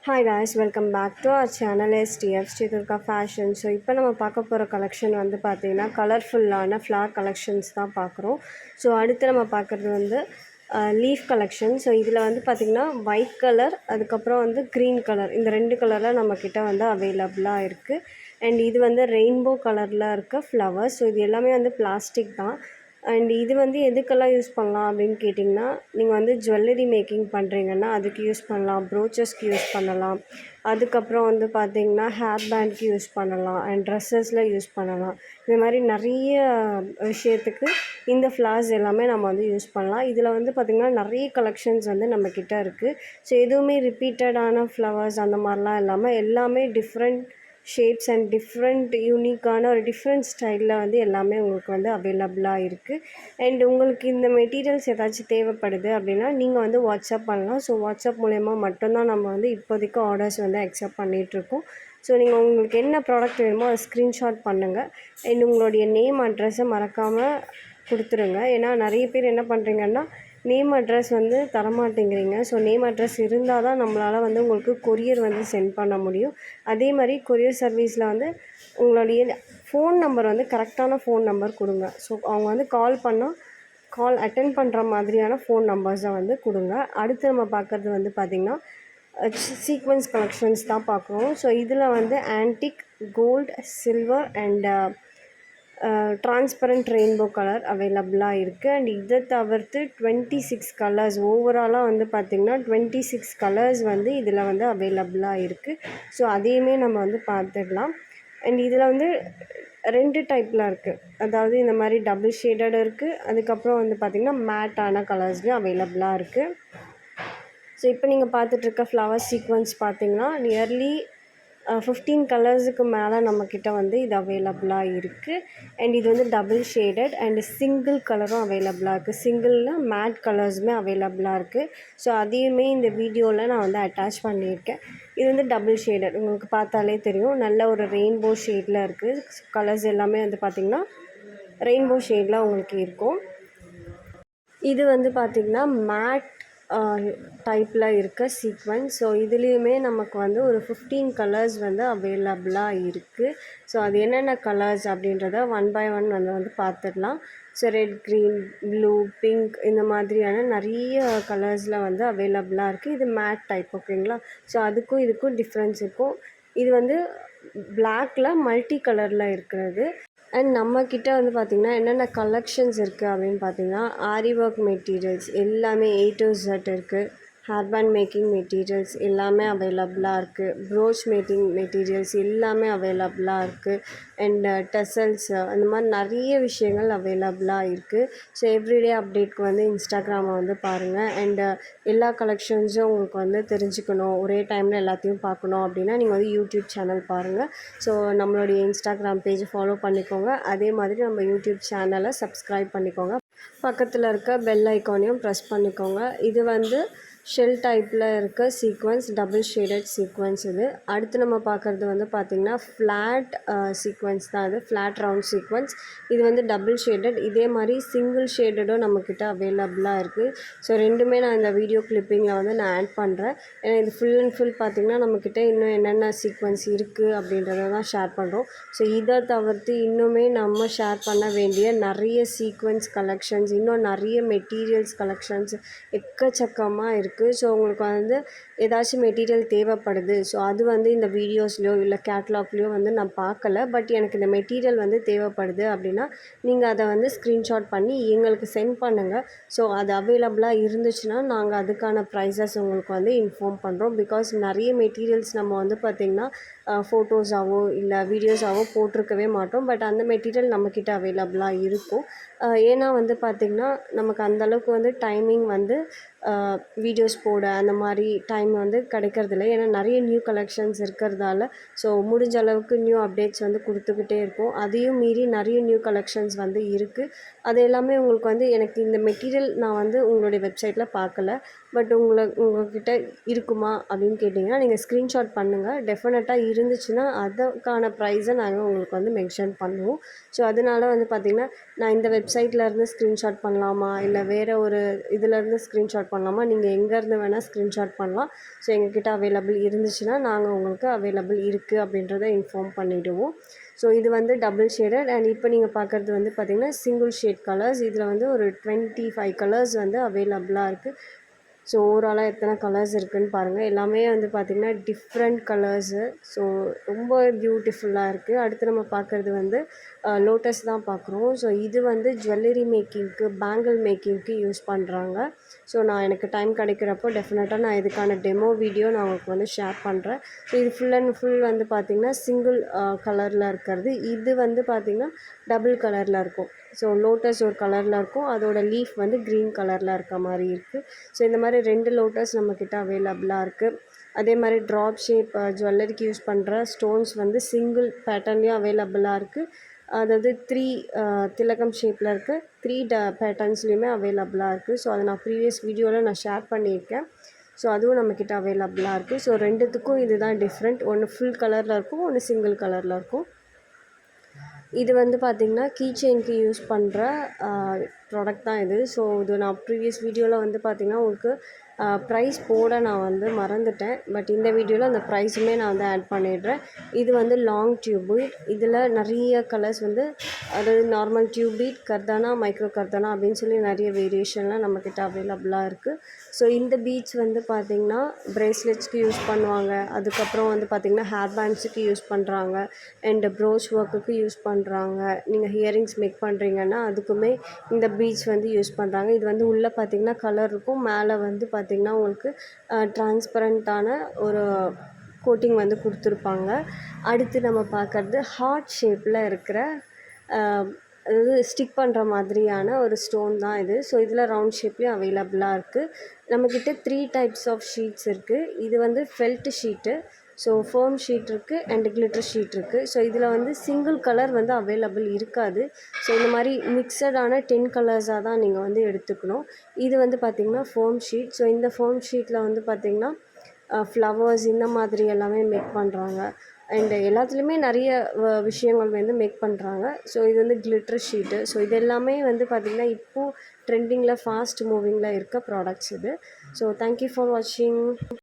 Hi guys, welcome back to our channel STF Sridurga fashion. So இப்போ நம்ம பார்க்க போகிற கலெக்ஷன் வந்து பார்த்திங்கன்னா கலர்ஃபுல்லான ஃப்ளார் கலெக்ஷன்ஸ் தான் பார்க்குறோம். ஸோ அடுத்து நம்ம பார்க்குறது வந்து லீஃப் கலெக்ஷன். ஸோ இதில் வந்து பார்த்திங்கன்னா ஒயிட் கலர், அதுக்கப்புறம் வந்து க்ரீன் கலர், இந்த ரெண்டு கலரில் நம்மக்கிட்ட வந்து அவைலபிளாக இருக்குது. அண்ட் இது வந்து ரெயின்போ கலரில் இருக்க ஃப்ளவர்ஸ். ஸோ இது எல்லாமே வந்து பிளாஸ்டிக் தான். அண்ட் இது வந்து எதுக்கெல்லாம் யூஸ் பண்ணலாம் அப்படின்னு கேட்டிங்கன்னா, நீங்கள் வந்து ஜுவல்லரி மேக்கிங் பண்ணுறீங்கன்னா அதுக்கு யூஸ் பண்ணலாம், ப்ரோச்சஸ்க்கு யூஸ் பண்ணலாம், அதுக்கப்புறம் வந்து பார்த்திங்கன்னா ஹேர் பேண்ட்க்கு யூஸ் பண்ணலாம், அண்ட் ட்ரெஸ்ஸஸில் யூஸ் பண்ணலாம். இந்த மாதிரி நிறைய விஷயத்துக்கு இந்த ஃப்ளார்ஸ் எல்லாமே நம்ம வந்து யூஸ் பண்ணலாம். இதில் வந்து பார்த்திங்கன்னா நிறைய கலெக்ஷன்ஸ் வந்து நம்மக்கிட்ட இருக்குது. ஸோ எதுவுமே ரிப்பீட்டடான ஃப்ளவர்ஸ் அந்த மாதிரிலாம் இல்லாமல் எல்லாமே டிஃப்ரெண்ட் ஷேப்ஸ் அண்ட் டிஃப்ரெண்ட் யூனிக்கான ஒரு டிஃப்ரெண்ட் ஸ்டைலில் வந்து எல்லாமே உங்களுக்கு வந்து அவைலபிளாக இருக்குது. அண்ட் உங்களுக்கு இந்த மெட்டீரியல்ஸ் ஏதாச்சும் தேவைப்படுது அப்படின்னா நீங்கள் வந்து வாட்ஸ்அப் பண்ணலாம். ஸோ வாட்ஸ்அப் மூலயமா மட்டும்தான் நம்ம வந்து இப்போதைக்கு ஆர்டர்ஸ் வந்து அக்செப்ட் பண்ணிகிட்ருக்கோம். ஸோ நீங்கள் உங்களுக்கு என்ன ப்ராடக்ட் வேணுமோ அதை ஸ்க்ரீன்ஷாட் பண்ணுங்கள். அண்ட் உங்களுடைய நேம் அட்ரஸை மறக்காமல் கொடுத்துருங்க. ஏன்னா நிறைய பேர் என்ன பண்ணுறீங்கன்னா நேம் அட்ரஸ் வந்து தரமாட்டேங்கிறீங்க. ஸோ நேம் அட்ரஸ் இருந்தால் தான் நம்மளால் வந்து உங்களுக்கு கொரியர் வந்து சென்ட் பண்ண முடியும். அதே மாதிரி கொரியர் சர்வீஸில் வந்து உங்களுடைய ஃபோன் நம்பர் வந்து கரெக்டான ஃபோன் நம்பர் கொடுங்க. ஸோ அவங்க வந்து கால் பண்ணால் கால் அட்டென்ட் பண்ணுற மாதிரியான ஃபோன் நம்பர்ஸை வந்து கொடுங்க. அடுத்து நம்ம பார்க்குறது வந்து பார்த்திங்கன்னா சீக்வென்ஸ் கலெக்ஷன்ஸ் தான் பார்க்குறோம். ஸோ இதில் வந்து antique, gold, silver and transparent rainbow colour அவைலபிளாக இருக்குது. அண்ட் இதை தவிர்த்து 26 கலர்ஸ் ஓவராலாக வந்து பார்த்திங்கன்னா 26 கலர்ஸ் வந்து இதில் வந்து அவைலபிளாக இருக்குது. ஸோ அதையுமே நம்ம வந்து பார்த்துடலாம். அண்ட் இதில் வந்து ரெண்டு டைப்பில் இருக்குது. அதாவது இந்த மாதிரி டபுள் ஷேடட் இருக்குது, அதுக்கப்புறம் வந்து பார்த்திங்கன்னா மேட்டான கலர்ஸ்லேயும் அவைலபிளாக இருக்குது. ஸோ இப்போ நீங்கள் பார்த்துட்ருக்க ஃப்ளவர் சீக்வன்ஸ் பார்த்திங்கன்னா நியர்லி 15 கலர்ஸுக்கு மேலே நம்மக்கிட்ட வந்து இது அவைலபிளாக இருக்குது. அண்ட் இது வந்து டபுள் ஷேடட் அண்ட் சிங்கிள் கலரும் அவைலபிளாக இருக்குது. சிங்கிளில் மேட் கலர்ஸுமே அவைலபிளாக இருக்குது. ஸோ அதையுமே இந்த வீடியோவில் நான் வந்து அட்டாச் பண்ணியிருக்கேன். இது வந்து டபுள் ஷேடட், உங்களுக்கு பார்த்தாலே தெரியும், நல்ல ஒரு ரெயின்போ ஷேடில் இருக்குது. கலர்ஸ் எல்லாமே வந்து பார்த்திங்கன்னா ரெயின்போ ஷேடில் உங்களுக்கு இருக்கும். இது வந்து பார்த்திங்கன்னா மேட் டைப்பில் இருக்க சீக்வென்ஸ். ஸோ இதுலேயுமே நமக்கு வந்து ஒரு 15 கலர்ஸ் வந்து அவைலபிளாக இருக்குது. ஸோ அது என்னென்ன கலர்ஸ் அப்படின்றத ஒன் பை ஒன் வந்து பார்த்துடலாம். So red, green, blue, pink இந்த மாதிரியான நிறைய கலர்ஸில் வந்து அவைலபிளாக இருக்குது. இது மேட் டைப், ஓகேங்களா. ஸோ அதுக்கும் இதுக்கும் டிஃப்ரென்ஸ் இருக்கும். இது வந்து பிளாக்கில் மல்டி கலரில் இருக்கிறது. அண்ட் நம்மக்கிட்ட வந்து பார்த்திங்கன்னா என்னென்ன கலெக்ஷன்ஸ் இருக்குது அப்படின்னு பார்த்திங்கன்னா ஆரி ஒர்க் மெட்டீரியல்ஸ் எல்லாமே A to Z இருக்குது. ஹேர் பேண்ட் மேக்கிங் மெட்டீரியல்ஸ் எல்லாமே அவைலபிளாக இருக்குது. ப்ரோச் மேக்கிங் மெட்டீரியல்ஸ் எல்லாமே அவைலபிளாக இருக்குது. அண்ட் டெசல்ஸ் அந்த மாதிரி நிறைய விஷயங்கள் அவைலபிளாக இருக்குது. ஸோ எவ்ரிடே அப்டேட்க்கு வந்து இன்ஸ்டாகிராமை வந்து பாருங்கள். அண்டு எல்லா கலெக்ஷன்ஸும் உங்களுக்கு வந்து தெரிஞ்சுக்கணும், ஒரே டைமில் எல்லாத்தையும் பார்க்கணும் அப்படின்னா நீங்கள் வந்து யூடியூப் சேனல் பாருங்கள். ஸோ நம்மளுடைய இன்ஸ்டாகிராம் பேஜை ஃபாலோ பண்ணிக்கோங்க. அதே மாதிரி நம்ம யூடியூப் சேனலை சப்ஸ்கிரைப் பண்ணிக்கோங்க. பக்கத்தில் இருக்க பெல் ஐக்கானையும் ப்ரெஸ் பண்ணிக்கோங்க. இது வந்து ஷெல் டைப்பில் இருக்க சீக்வென்ஸ், டபுள் ஷேடட் சீக்வென்ஸ் இது. அடுத்து நம்ம பார்க்குறது வந்து பார்த்திங்கன்னா ஃப்ளாட் சீக்வென்ஸ் தான். இது ஃப்ளாட் ரவுண்ட் சீக்வென்ஸ். இது வந்து டபுள் ஷேடட். இதே மாதிரி சிங்கிள் ஷேடடும் நம்மக்கிட்ட அவைலபிளாக இருக்குது. ஸோ ரெண்டுமே நான் இந்த வீடியோ கிளிப்பிங்கில் வந்து நான் ஆட் பண்ணுறேன். ஏன்னா இது ஃபுல் அண்ட் ஃபுல் பார்த்திங்கன்னா நம்மக்கிட்ட இன்னும் என்னென்ன சீக்வென்ஸ் இருக்குது அப்படின்றத தான் ஷேர் பண்ணுறோம். ஸோ இதை தவிர்த்து இன்னுமே நம்ம ஷேர் பண்ண வேண்டிய நிறைய சீக்வென்ஸ் கலெக்ஷன்ஸ், இன்னும் நிறைய மெட்டீரியல்ஸ் கலெக்ஷன்ஸ் எக்கச்சக்கமாக இருக்குது. ஸோ உங்களுக்கு வந்து ஏதாச்சும் மெட்டீரியல் தேவைப்படுது, ஸோ அது வந்து இந்த வீடியோஸ்லையோ இல்லை கேட்லாக்லேயோ வந்து நான் பார்க்கல, பட் எனக்கு இந்த மெட்டீரியல் வந்து தேவைப்படுது அப்படின்னா நீங்கள் அதை வந்து ஸ்க்ரீன்ஷாட் பண்ணி எங்களுக்கு சென்ட் பண்ணுங்கள். ஸோ அது அவைலபிளாக இருந்துச்சுன்னா நாங்கள் அதுக்கான ப்ரைஸஸ் உங்களுக்கு வந்து இன்ஃபார்ம் பண்ணுறோம். பிகாஸ் நிறைய மெட்டீரியல்ஸ் நம்ம வந்து பார்த்திங்கன்னா ஃபோட்டோஸாவோ இல்லை வீடியோஸாவோ போட்டிருக்கவே மாட்டோம். பட் அந்த மெட்டீரியல் நம்மக்கிட்ட அவைலபிளாக இருக்கும். ஏன்னா வந்து பார்த்திங்கன்னா நமக்கு அந்தளவுக்கு வந்து டைமிங் வந்து வீடியோஸ் போட அந்த மாதிரி டைம் வந்து கிடைக்கிறதில்ல. ஏன்னா நிறைய நியூ கலெக்ஷன்ஸ் இருக்கிறதால ஸோ முடிஞ்ச அளவுக்கு நியூ அப்டேட்ஸ் வந்து கொடுத்துக்கிட்டே இருக்கும். அதையும் மீறி நிறைய நியூ கலெக்ஷன்ஸ் வந்து இருக்குது. அது எல்லாமே உங்களுக்கு வந்து எனக்கு இந்த மெட்டீரியல் நான் வந்து உங்களுடைய வெப்சைட்டில் பார்க்கல, பட் உங்கள்கிட்ட இருக்குமா அப்படின்னு கேட்டிங்கன்னா நீங்கள் ஸ்க்ரீன்ஷாட் பண்ணுங்கள். டெஃபினட்டாக இருந்துச்சுன்னா அதுக்கான ப்ரைஸை நாங்கள் உங்களுக்கு வந்து மென்ஷன் பண்ணுவோம். ஸோ அதனால் வந்து பார்த்திங்கன்னா நான் இந்த வெப்சைட்லேருந்து ஸ்க்ரீன்ஷாட் பண்ணலாமா இல்லை வேறு ஒரு இதிலேருந்து ஸ்க்ரீன்ஷாட் பண்ணலாமா, நீங்கள் எங்கேருந்து வேணால் ஸ்க்ரீன்ஷாட் பண்ணலாம். ஸோ எங்ககிட்ட அவைலபிள் இருந்துச்சுன்னா நாங்கள் உங்களுக்கு அவைலபிள் இருக்குது அப்படின்றத இன்ஃபார்ம் பண்ணிவிடுவோம். ஸோ இது வந்து டபுள் ஷேடட் அண்ட் இப்போ நீங்கள் பார்க்குறது வந்து பார்த்திங்கன்னா சிங்கிள் ஷேட் கலர்ஸ். இதில் வந்து ஒரு 25 கலர்ஸ் வந்து அவைலபிளாக இருக்குது. ஸோ ஓவராலாக எத்தனை கலர்ஸ் இருக்குதுன்னு பாருங்கள். எல்லாமே வந்து பார்த்திங்கன்னா டிஃப்ரெண்ட் கலர்ஸு. ஸோ ரொம்ப பியூட்டிஃபுல்லாக இருக்குது. அடுத்து நம்ம பார்க்குறது வந்து லோட்டஸ் தான் பார்க்குறோம். ஸோ இது வந்து ஜுவல்லரி மேக்கிங்க்கு, பேங்கிள் மேக்கிங்க்கு யூஸ் பண்ணுறாங்க. ஸோ நான் எனக்கு டைம் கிடைக்கிறப்போ டெஃபினட்டாக நான் இதுக்கான டெமோ வீடியோ நான் உங்களுக்கு வந்து ஷேர் பண்ணுறேன். ஸோ இது ஃபுல் அண்ட் ஃபுல் வந்து பார்த்திங்கன்னா சிங்கிள் கலரில் இருக்கிறது. இது வந்து பார்த்திங்கன்னா டபுள் கலரில் இருக்கும். ஸோ லோட்டஸ் ஒரு கலரில் இருக்கும், அதோட லீஃப் வந்து க்ரீன் கலரில் இருக்க மாதிரி இருக்குது. ஸோ இந்த மாதிரி 2 லோட்டஸ் நம்மக்கிட்ட அவைலபிளாக இருக்குது. அதே மாதிரி ட்ராப் ஷேப் ஜுவல்லரிக்கு யூஸ் பண்ணுற ஸ்டோன்ஸ் வந்து சிங்கிள் பேட்டர்ன்லேயும் அவைலபிளாக இருக்குது. அதாவது 3 திலகம் ஷேப்பில் இருக்குது, 3 பேட்டர்ன்ஸ்லேயுமே அவைலபிளாக இருக்குது. ஸோ அதை நான் ப்ரீவியஸ் வீடியோவில் நான் ஷேர் பண்ணியிருக்கேன். ஸோ அதுவும் நம்மக்கிட்ட அவைலபிளாக இருக்குது. ஸோ 2த்துக்கும் இதுதான் டிஃப்ரெண்ட். ஒன்று ஃபுல் கலரில் இருக்கும், ஒன்று சிங்கிள் கலரில் இருக்கும். இது வந்து பார்த்திங்கன்னா கீ செயின்க்கு யூஸ் பண்ணுற ப்ராடக்ட் தான் இது. ஸோ இது நான் ப்ரீவியஸ் வீடியோவில் வந்து பார்த்திங்கன்னா உங்களுக்கு ப்ரைஸ் போட நான் வந்து மறந்துட்டேன். பட் இந்த வீடியோவில் அந்த ப்ரைஸுமே நான் வந்து ஆட் பண்ணிடுறேன். இது வந்து லாங் டியூப் பீட். இதில் நிறைய கலர்ஸ் வந்து அதாவது நார்மல் டியூப் பீட், கர்தானா, மைக்ரோ கர்தானா அப்படின்னு சொல்லி நிறைய வேரியேஷன்லாம் நம்மக்கிட்ட அவைலபிளாக இருக்குது. ஸோ இந்த பீட்ஸ் வந்து பார்த்திங்கன்னா ப்ரேஸ்லெட்ஸ்க்கு யூஸ் பண்ணுவாங்க. அதுக்கப்புறம் வந்து பார்த்திங்கன்னா ஹேர் பேண்ட்ஸுக்கு யூஸ் பண்ணுறாங்க. அண்ட் ப்ரோச் ஒர்க்குக்கு யூஸ் பண்ணுறாங்க. நீங்கள் ஹியரிங்ஸ் மேக் பண்ணுறீங்கன்னா அதுக்குமே இந்த பீட்ஸ் வந்து யூஸ் பண்ணுறாங்க. இது வந்து உள்ளே பார்த்திங்கன்னா கலர் இருக்கும், மேலே வந்து பார்த்திங்கன்னா உங்களுக்கு டிரான்ஸ்பரண்ட்டான ஒரு கோட்டிங் வந்து கொடுத்துருப்பாங்க. அடுத்து நம்ம பார்க்குறது ஹார்ட் ஷேப்பில் இருக்கிற அதாவது ஸ்டிக் பண்ணுற மாதிரியான ஒரு ஸ்டோன் தான் இது. ஸோ இதில் ரவுண்ட் ஷேப்லேயும் அவைலபிளாக இருக்குது. நம்மக்கிட்ட 3 டைப்ஸ் ஆஃப் ஷீட்ஸ் இருக்குது. இது வந்து felt sheet, so foam sheet இருக்குது அண்ட் கிளிட்டர் ஷீட் இருக்குது. ஸோ இதில் வந்து சிங்கிள் கலர் வந்து அவைலபிள் இருக்காது. ஸோ இந்த மாதிரி மிக்சடான 10 கலர்ஸாக தான் நீங்கள் வந்து எடுத்துக்கணும். இது வந்து பார்த்திங்கன்னா ஃபோம் ஷீட். ஸோ இந்த ஃபோம் ஷீட்டில் வந்து பார்த்திங்கன்னா ஃப்ளவர்ஸ் இந்த மாதிரி எல்லாமே மேக் பண்ணுறாங்க. அண்டு எல்லாத்துலேயுமே நிறைய விஷயங்கள் வந்து மேக் பண்ணுறாங்க. ஸோ இது வந்து கிளிட்டர் ஷீட்டு. ஸோ இது எல்லாமே வந்து பார்த்திங்கன்னா இப்போது ட்ரெண்டிங்கில் ஃபாஸ்ட் மூவிங்கில் இருக்க ப்ராடக்ட்ஸ் இது. ஸோ தேங்க்யூ ஃபார் வாட்சிங்.